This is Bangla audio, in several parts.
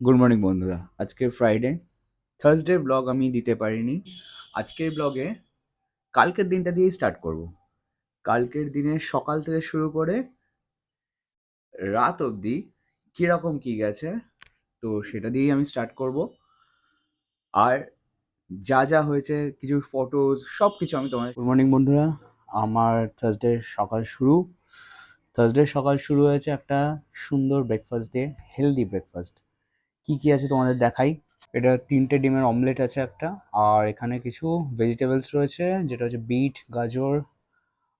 গুড মর্নিং বন্ধুরা। আজকে ফ্রাইডে, থার্সডে ব্লগ আমি দিতে পারিনি। আজকের ব্লগে কালকের দিনটা দিয়েই স্টার্ট করব। কালকের দিনে সকাল থেকে শুরু করে রাত অবধি কীরকম কী গেছে, তো সেটা দিয়েই আমি স্টার্ট করব। আর যা যা হয়েছে, কিছু ফটোজ, সব কিছু আমি তোমার। গুড মর্নিং বন্ধুরা, আমার থার্সডে সকাল শুরু হয়েছে একটা সুন্দর ব্রেকফাস্ট দিয়ে, হেলদি ব্রেকফাস্ট। কি কি আছে তোমাদের দেখাই। এটা 3টে ডিমের অমলেট আছে একটা, আর এখানে কিছু ভেজিটেবলস রয়েছে, যেটা হচ্ছে বিট, গাজর,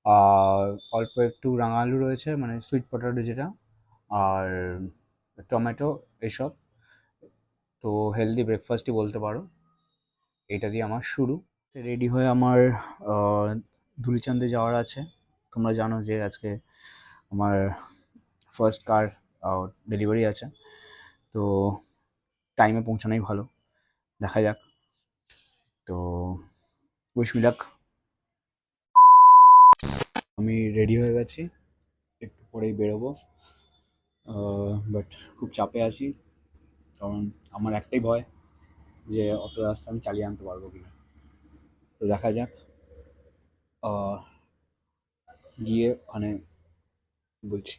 আর অল্প একটু রাঙা আলু রয়েছে, মানে সুইট পটেটো যেটা, আর টমেটো, এসব। তো হেলদি ব্রেকফাস্টই বলতে পারো। এটা দিয়ে আমার শুরু। রেডি হয়ে আমার ধুলিচান্দে যাওয়ার আছে। তোমরা জানো যে আজকে আমার ফার্স্ট কার ডেলিভারি আছে, তো টাইমে পৌঁছানোই ভালো। দেখা যাক। তো উইশ মি লাক। আমি রেডি হয়ে গেছি, একটু পরেই বেরোবো। বাট খুব চাপে আছি, কারণ আমার একটাই ভয় যে অত রাস্তা আমি চালিয়ে আনতে পারবো কিনা। তো দেখা যাক। আহ, গিয়ে ওখানে বলছি।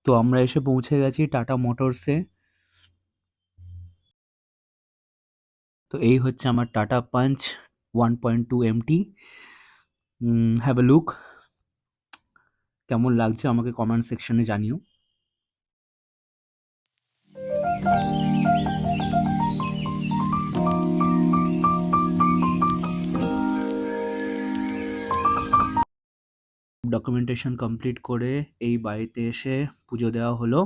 তো আমরা এসে পৌঁছে গেছি টাটা মোটরসে। তো এই হচ্ছে আমার tata punch 1.2 MT। Have a look. কেমন লাগছে আমাকে কমেন্ট সেকশনে জানিও। ডকুমেন্টেশন কমপ্লিট করে এই বাড়িতে এসে পুজো দেওয়া হলো।